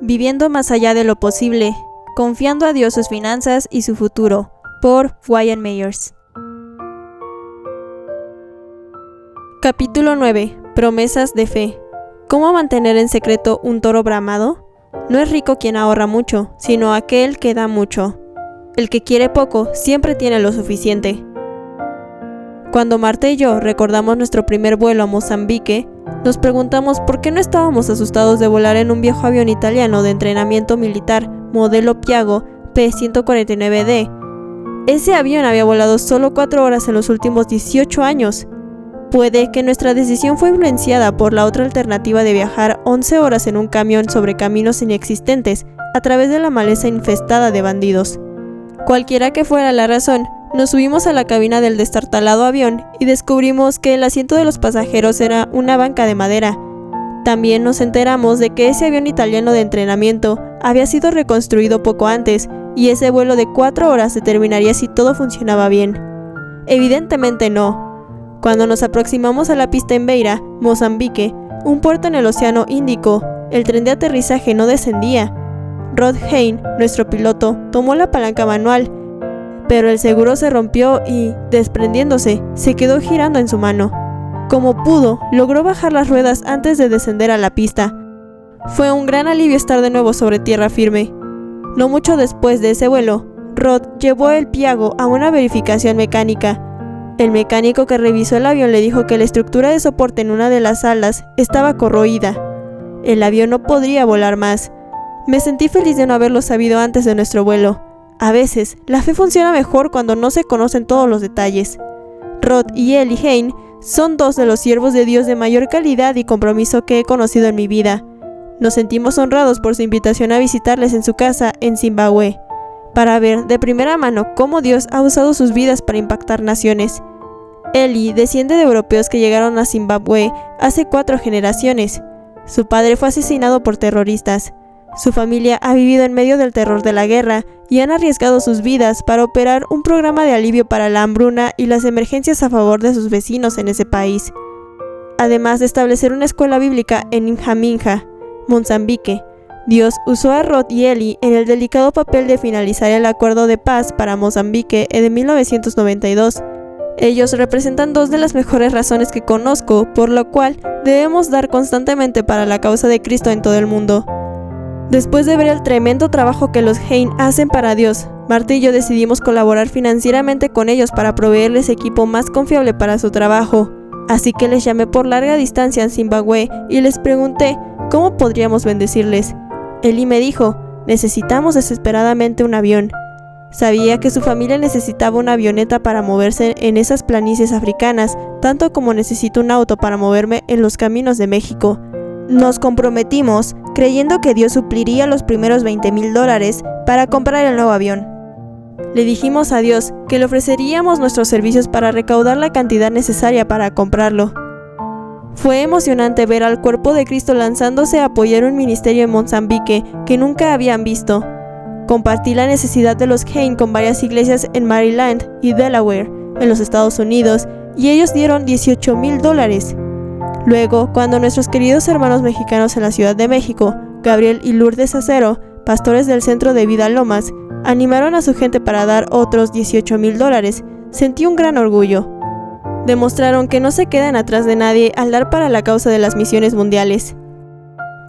Viviendo más allá de lo posible, confiando a Dios sus finanzas y su futuro, por Wyatt Myers. Capítulo 9. Promesas de fe. ¿Cómo mantener en secreto un toro bramado? No es rico quien ahorra mucho, sino aquel que da mucho. El que quiere poco siempre tiene lo suficiente. Cuando Marta y yo recordamos nuestro primer vuelo a Mozambique, nos preguntamos por qué no estábamos asustados de volar en un viejo avión italiano de entrenamiento militar modelo Piaggio P-149D. Ese avión había volado solo 4 horas en los últimos 18 años. Puede que nuestra decisión fue influenciada por la otra alternativa de viajar 11 horas en un camión sobre caminos inexistentes a través de la maleza infestada de bandidos. Cualquiera que fuera la razón, nos subimos a la cabina del destartalado avión y descubrimos que el asiento de los pasajeros era una banca de madera. También nos enteramos de que ese avión italiano de entrenamiento había sido reconstruido poco antes y ese vuelo de 4 horas determinaría si todo funcionaba bien. Evidentemente no. Cuando nos aproximamos a la pista en Beira, Mozambique, un puerto en el Océano Índico, el tren de aterrizaje no descendía. Rod Hayne, nuestro piloto, tomó la palanca manual, pero el seguro se rompió y, desprendiéndose, se quedó girando en su mano. Como pudo, logró bajar las ruedas antes de descender a la pista. Fue un gran alivio estar de nuevo sobre tierra firme. No mucho después de ese vuelo, Rod llevó el Piaggio a una verificación mecánica. El mecánico que revisó el avión le dijo que la estructura de soporte en una de las alas estaba corroída. El avión no podría volar más. Me sentí feliz de no haberlo sabido antes de nuestro vuelo. A veces, la fe funciona mejor cuando no se conocen todos los detalles. Rod y Ellie Hayne son 2 de los siervos de Dios de mayor calidad y compromiso que he conocido en mi vida. Nos sentimos honrados por su invitación a visitarles en su casa en Zimbabue, para ver de primera mano cómo Dios ha usado sus vidas para impactar naciones. Ellie desciende de europeos que llegaron a Zimbabue hace 4 generaciones. Su padre fue asesinado por terroristas. Su familia ha vivido en medio del terror de la guerra y han arriesgado sus vidas para operar un programa de alivio para la hambruna y las emergencias a favor de sus vecinos en ese país. Además de establecer una escuela bíblica en Inhaminha, Mozambique, Dios usó a Rod y Ellie en el delicado papel de finalizar el acuerdo de paz para Mozambique de 1992. Ellos representan 2 de las mejores razones que conozco, por lo cual debemos dar constantemente para la causa de Cristo en todo el mundo. Después de ver el tremendo trabajo que los Hayne hacen para Dios, Marta y yo decidimos colaborar financieramente con ellos para proveerles equipo más confiable para su trabajo. Así que les llamé por larga distancia en Zimbabue y les pregunté cómo podríamos bendecirles. Ellie me dijo, necesitamos desesperadamente un avión. Sabía que su familia necesitaba una avioneta para moverse en esas planicies africanas, tanto como necesito un auto para moverme en los caminos de México. Nos comprometimos, creyendo que Dios supliría los primeros $20,000 para comprar el nuevo avión. Le dijimos a Dios que le ofreceríamos nuestros servicios para recaudar la cantidad necesaria para comprarlo. Fue emocionante ver al cuerpo de Cristo lanzándose a apoyar un ministerio en Mozambique que nunca habían visto. Compartí la necesidad de los Hayne con varias iglesias en Maryland y Delaware, en los Estados Unidos, y ellos dieron $18,000. Luego, cuando nuestros queridos hermanos mexicanos en la Ciudad de México, Gabriel y Lourdes Acero, pastores del Centro de Vida Lomas, animaron a su gente para dar otros $18,000, sentí un gran orgullo. Demostraron que no se quedan atrás de nadie al dar para la causa de las misiones mundiales.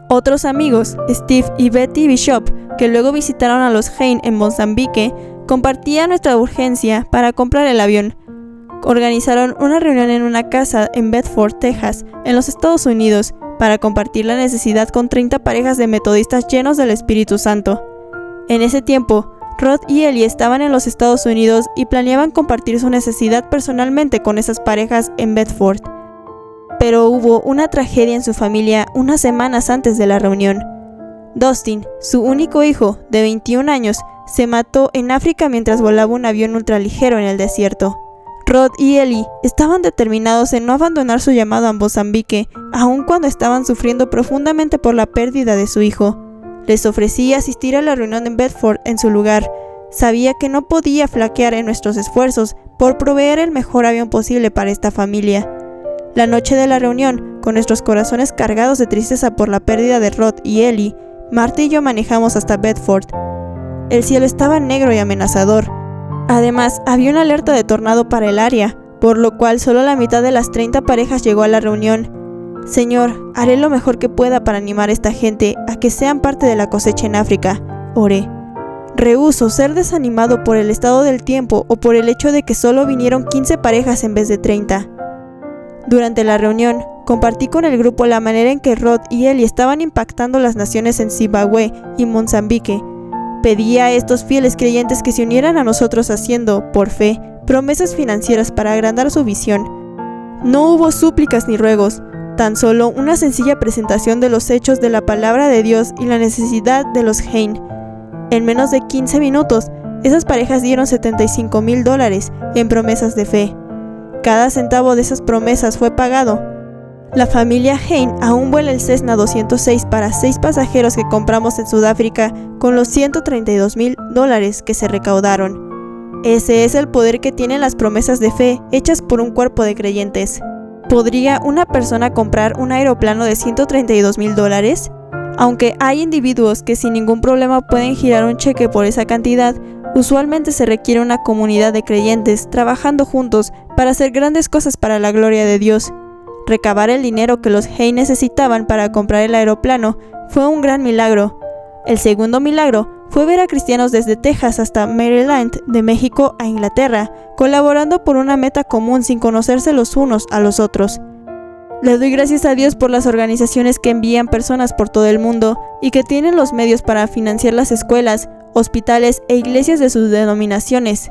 Otros amigos, Steve y Betty Bishop, que luego visitaron a los Hayne en Mozambique, compartían nuestra urgencia para comprar el avión. Organizaron una reunión en una casa en Bedford, Texas, en los Estados Unidos, para compartir la necesidad con 30 parejas de metodistas llenos del Espíritu Santo. En ese tiempo, Rod y Ellie estaban en los Estados Unidos y planeaban compartir su necesidad personalmente con esas parejas en Bedford. Pero hubo una tragedia en su familia unas semanas antes de la reunión. Dustin, su único hijo, de 21 años, se mató en África mientras volaba un avión ultraligero en el desierto. Rod y Ellie estaban determinados en no abandonar su llamado a Mozambique, aun cuando estaban sufriendo profundamente por la pérdida de su hijo. Les ofrecí asistir a la reunión en Bedford en su lugar. Sabía que no podía flaquear en nuestros esfuerzos por proveer el mejor avión posible para esta familia. La noche de la reunión, con nuestros corazones cargados de tristeza por la pérdida de Rod y Ellie, Marta y yo manejamos hasta Bedford. El cielo estaba negro y amenazador. Además, había una alerta de tornado para el área, por lo cual solo la mitad de las 30 parejas llegó a la reunión. Señor, haré lo mejor que pueda para animar a esta gente a que sean parte de la cosecha en África, oré. Rehúso ser desanimado por el estado del tiempo o por el hecho de que solo vinieron 15 parejas en vez de 30. Durante la reunión, compartí con el grupo la manera en que Rod y Eli estaban impactando las naciones en Zimbabue y Mozambique. Pedí a estos fieles creyentes que se unieran a nosotros haciendo, por fe, promesas financieras para agrandar su visión. No hubo súplicas ni ruegos, tan solo una sencilla presentación de los hechos de la palabra de Dios y la necesidad de los Hain. En menos de 15 minutos, esas parejas dieron $75,000 en promesas de fe. Cada centavo de esas promesas fue pagado. La familia Hain aún vuela el Cessna 206 para 6 pasajeros que compramos en Sudáfrica con los $132,000 que se recaudaron. Ese es el poder que tienen las promesas de fe hechas por un cuerpo de creyentes. ¿Podría una persona comprar un aeroplano de $132,000? Aunque hay individuos que sin ningún problema pueden girar un cheque por esa cantidad, usualmente se requiere una comunidad de creyentes trabajando juntos para hacer grandes cosas para la gloria de Dios. Recabar el dinero que los Hain necesitaban para comprar el aeroplano fue un gran milagro. El segundo milagro fue ver a cristianos desde Texas hasta Maryland, de México a Inglaterra, colaborando por una meta común sin conocerse los unos a los otros. Le doy gracias a Dios por las organizaciones que envían personas por todo el mundo y que tienen los medios para financiar las escuelas, hospitales e iglesias de sus denominaciones.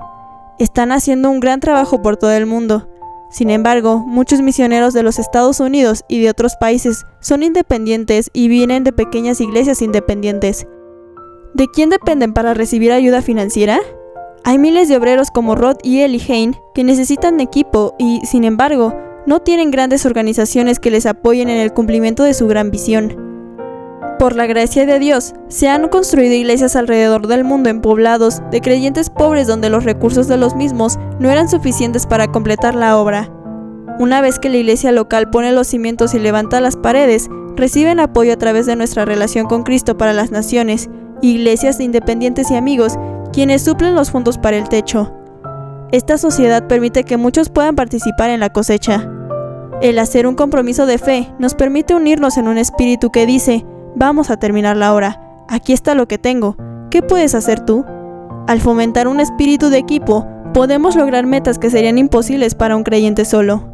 Están haciendo un gran trabajo por todo el mundo. Sin embargo, muchos misioneros de los Estados Unidos y de otros países son independientes y vienen de pequeñas iglesias independientes. ¿De quién dependen para recibir ayuda financiera? Hay miles de obreros como Rod y Eli Hain que necesitan equipo y, sin embargo, no tienen grandes organizaciones que les apoyen en el cumplimiento de su gran visión. Por la gracia de Dios, se han construido iglesias alrededor del mundo en poblados de creyentes pobres donde los recursos de los mismos no eran suficientes para completar la obra. Una vez que la iglesia local pone los cimientos y levanta las paredes, reciben apoyo a través de nuestra relación con Cristo para las naciones, iglesias de independientes y amigos, quienes suplen los fondos para el techo. Esta sociedad permite que muchos puedan participar en la cosecha. El hacer un compromiso de fe nos permite unirnos en un espíritu que dice: vamos a terminar la obra, aquí está lo que tengo, ¿qué puedes hacer tú? Al fomentar un espíritu de equipo, podemos lograr metas que serían imposibles para un creyente solo.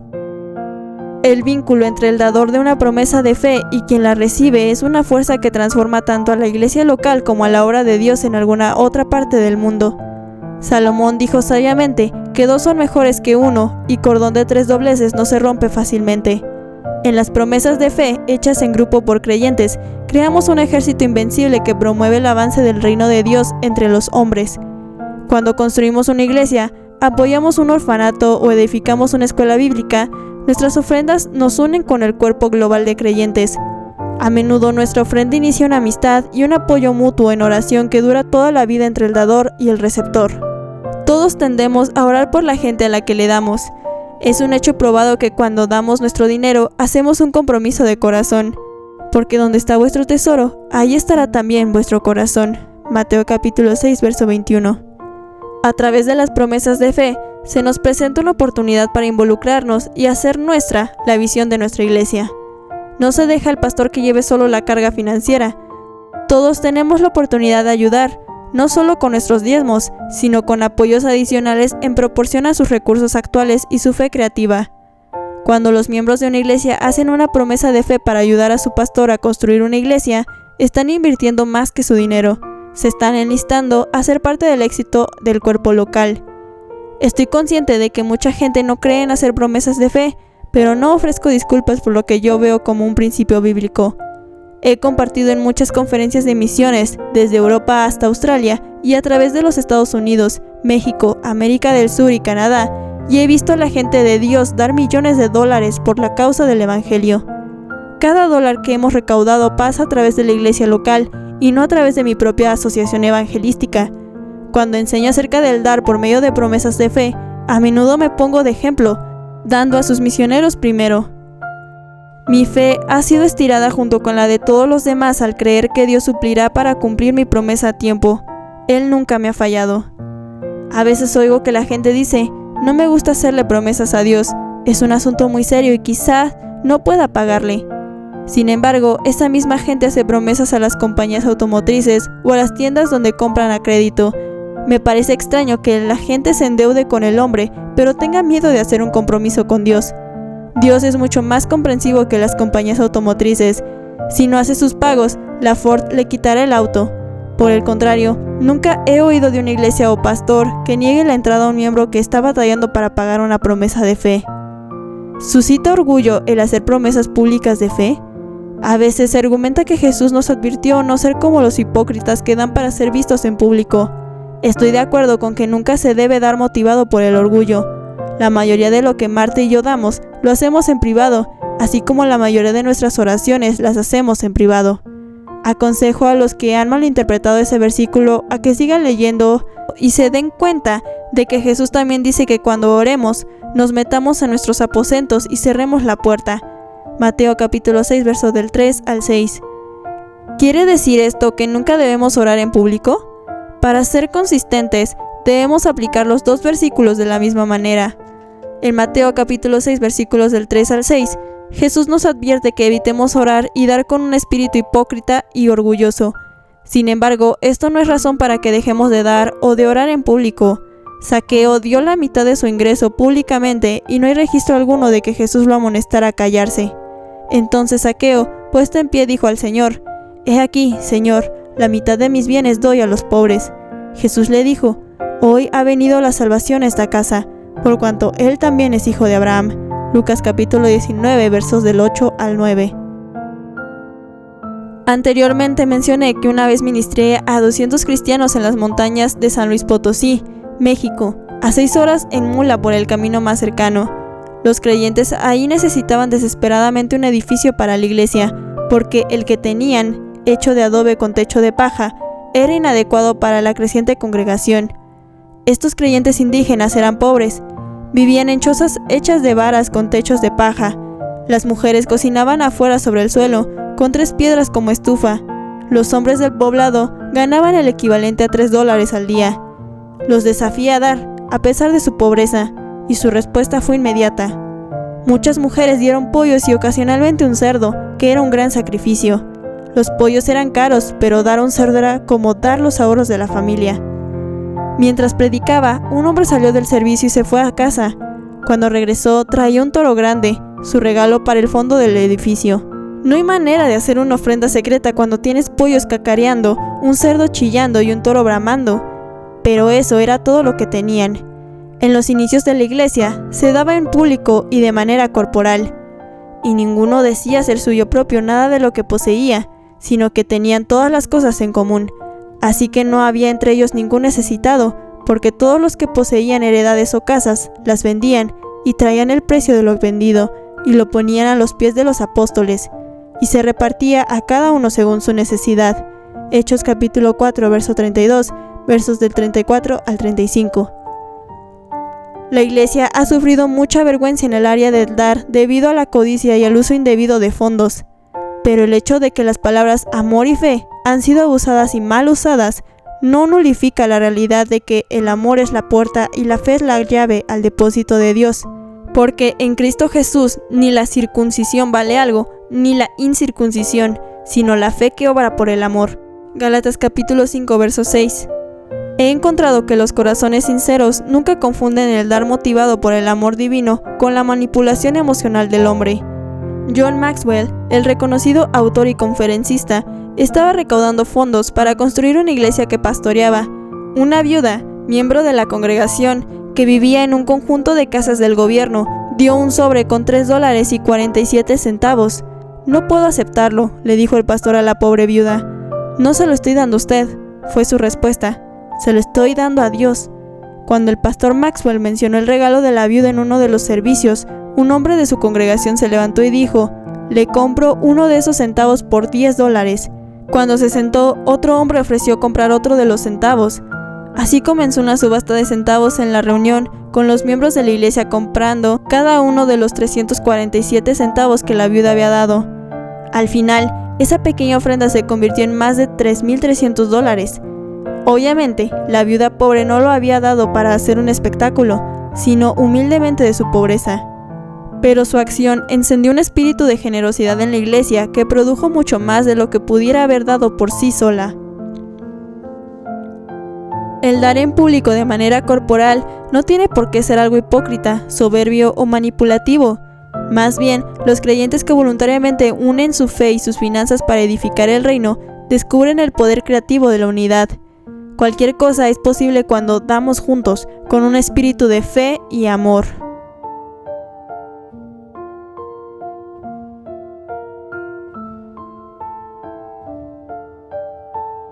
El vínculo entre el dador de una promesa de fe y quien la recibe es una fuerza que transforma tanto a la iglesia local como a la obra de Dios en alguna otra parte del mundo. Salomón dijo sabiamente que 2 son mejores que 1 y cordón de 3 dobleces no se rompe fácilmente. En las promesas de fe hechas en grupo por creyentes, creamos un ejército invencible que promueve el avance del reino de Dios entre los hombres. Cuando construimos una iglesia, apoyamos un orfanato o edificamos una escuela bíblica, nuestras ofrendas nos unen con el cuerpo global de creyentes. A menudo nuestra ofrenda inicia una amistad y un apoyo mutuo en oración que dura toda la vida entre el dador y el receptor. Todos tendemos a orar por la gente a la que le damos. Es un hecho probado que cuando damos nuestro dinero, hacemos un compromiso de corazón. Porque donde está vuestro tesoro, ahí estará también vuestro corazón. Mateo capítulo 6, verso 21. A través de las promesas de fe, se nos presenta una oportunidad para involucrarnos y hacer nuestra la visión de nuestra iglesia. No se deja al pastor que lleve solo la carga financiera. Todos tenemos la oportunidad de ayudar, no solo con nuestros diezmos, sino con apoyos adicionales en proporción a sus recursos actuales y su fe creativa. Cuando los miembros de una iglesia hacen una promesa de fe para ayudar a su pastor a construir una iglesia, están invirtiendo más que su dinero. Se están enlistando a ser parte del éxito del cuerpo local. Estoy consciente de que mucha gente no cree en hacer promesas de fe, pero no ofrezco disculpas por lo que yo veo como un principio bíblico. He compartido en muchas conferencias de misiones, desde Europa hasta Australia y a través de los Estados Unidos, México, América del Sur y Canadá, y he visto a la gente de Dios dar millones de dólares por la causa del Evangelio. Cada dólar que hemos recaudado pasa a través de la iglesia local y no a través de mi propia asociación evangelística. Cuando enseño acerca del dar por medio de promesas de fe, a menudo me pongo de ejemplo, dando a sus misioneros primero. Mi fe ha sido estirada junto con la de todos los demás al creer que Dios suplirá para cumplir mi promesa a tiempo. Él nunca me ha fallado. A veces oigo que la gente dice, no me gusta hacerle promesas a Dios, es un asunto muy serio y quizá no pueda pagarle. Sin embargo, esa misma gente hace promesas a las compañías automotrices o a las tiendas donde compran a crédito. Me parece extraño que la gente se endeude con el hombre, pero tenga miedo de hacer un compromiso con Dios. Dios es mucho más comprensivo que las compañías automotrices. Si no hace sus pagos, la Ford le quitará el auto. Por el contrario, nunca he oído de una iglesia o pastor que niegue la entrada a un miembro que está batallando para pagar una promesa de fe. ¿Suscita orgullo el hacer promesas públicas de fe? A veces se argumenta que Jesús nos advirtió no ser como los hipócritas que dan para ser vistos en público. Estoy de acuerdo con que nunca se debe dar motivado por el orgullo. La mayoría de lo que Marta y yo damos, lo hacemos en privado, así como la mayoría de nuestras oraciones las hacemos en privado. Aconsejo a los que han malinterpretado ese versículo a que sigan leyendo y se den cuenta de que Jesús también dice que cuando oremos, nos metamos en nuestros aposentos y cerremos la puerta. Mateo capítulo 6, versos del 3 al 6. ¿Quiere decir esto que nunca debemos orar en público? Para ser consistentes, debemos aplicar los dos versículos de la misma manera. En Mateo capítulo 6, versículos del 3 al 6, Jesús nos advierte que evitemos orar y dar con un espíritu hipócrita y orgulloso. Sin embargo, esto no es razón para que dejemos de dar o de orar en público. Zaqueo dio la mitad de su ingreso públicamente y no hay registro alguno de que Jesús lo amonestara a callarse. Entonces Zaqueo, puesto en pie, dijo al Señor, «He aquí, Señor, la mitad de mis bienes doy a los pobres». Jesús le dijo, «Hoy ha venido la salvación a esta casa, por cuanto él también es hijo de Abraham». Lucas capítulo 19, versos del 8 al 9. Anteriormente mencioné que una vez ministré a 200 cristianos en las montañas de San Luis Potosí, México, a 6 horas en mula por el camino más cercano. Los creyentes ahí necesitaban desesperadamente un edificio para la iglesia, porque el que tenían, hecho de adobe con techo de paja, era inadecuado para la creciente congregación. Estos creyentes indígenas eran pobres, vivían en chozas hechas de varas con techos de paja. Las mujeres cocinaban afuera sobre el suelo, con 3 piedras como estufa. Los hombres del poblado ganaban el equivalente a $3 al día. Los desafié a dar, a pesar de su pobreza, y su respuesta fue inmediata. Muchas mujeres dieron pollos y ocasionalmente un cerdo, que era un gran sacrificio. Los pollos eran caros, pero dar un cerdo era como dar los ahorros de la familia. Mientras predicaba, un hombre salió del servicio y se fue a casa. Cuando regresó, traía un toro grande, su regalo para el fondo del edificio. No hay manera de hacer una ofrenda secreta cuando tienes pollos cacareando, un cerdo chillando y un toro bramando. Pero eso era todo lo que tenían. En los inicios de la iglesia, se daba en público y de manera corporal. Y ninguno decía ser suyo propio nada de lo que poseía, sino que tenían todas las cosas en común. Así que no había entre ellos ningún necesitado, porque todos los que poseían heredades o casas, las vendían y traían el precio de lo vendido, y lo ponían a los pies de los apóstoles, y se repartía a cada uno según su necesidad. Hechos capítulo 4, verso 32, versos del 34 al 35. La iglesia ha sufrido mucha vergüenza en el área del dar debido a la codicia y al uso indebido de fondos. Pero el hecho de que las palabras amor y fe han sido abusadas y mal usadas no nulifica la realidad de que el amor es la puerta y la fe es la llave al depósito de Dios. Porque en Cristo Jesús ni la circuncisión vale algo, ni la incircuncisión, sino la fe que obra por el amor. Gálatas capítulo 5, verso 6. He encontrado que los corazones sinceros nunca confunden el dar motivado por el amor divino con la manipulación emocional del hombre. John Maxwell, el reconocido autor y conferencista, estaba recaudando fondos para construir una iglesia que pastoreaba. Una viuda, miembro de la congregación, que vivía en un conjunto de casas del gobierno, dio un sobre con $3.47. «No puedo aceptarlo», le dijo el pastor a la pobre viuda. «No se lo estoy dando a usted», fue su respuesta. «Se lo estoy dando a Dios». Cuando el pastor Maxwell mencionó el regalo de la viuda en uno de los servicios, un hombre de su congregación se levantó y dijo: «Le compro uno de esos centavos por $10». Cuando se sentó, otro hombre ofreció comprar otro de los centavos. Así comenzó una subasta de centavos en la reunión, con los miembros de la iglesia comprando cada uno de los 347 centavos que la viuda había dado. Al final, esa pequeña ofrenda se convirtió en más de $3,300. Obviamente, la viuda pobre no lo había dado para hacer un espectáculo, sino humildemente de su pobreza. Pero su acción encendió un espíritu de generosidad en la iglesia que produjo mucho más de lo que pudiera haber dado por sí sola. El dar en público de manera corporal no tiene por qué ser algo hipócrita, soberbio o manipulativo. Más bien, los creyentes que voluntariamente unen su fe y sus finanzas para edificar el reino, descubren el poder creativo de la unidad. Cualquier cosa es posible cuando damos juntos, con un espíritu de fe y amor.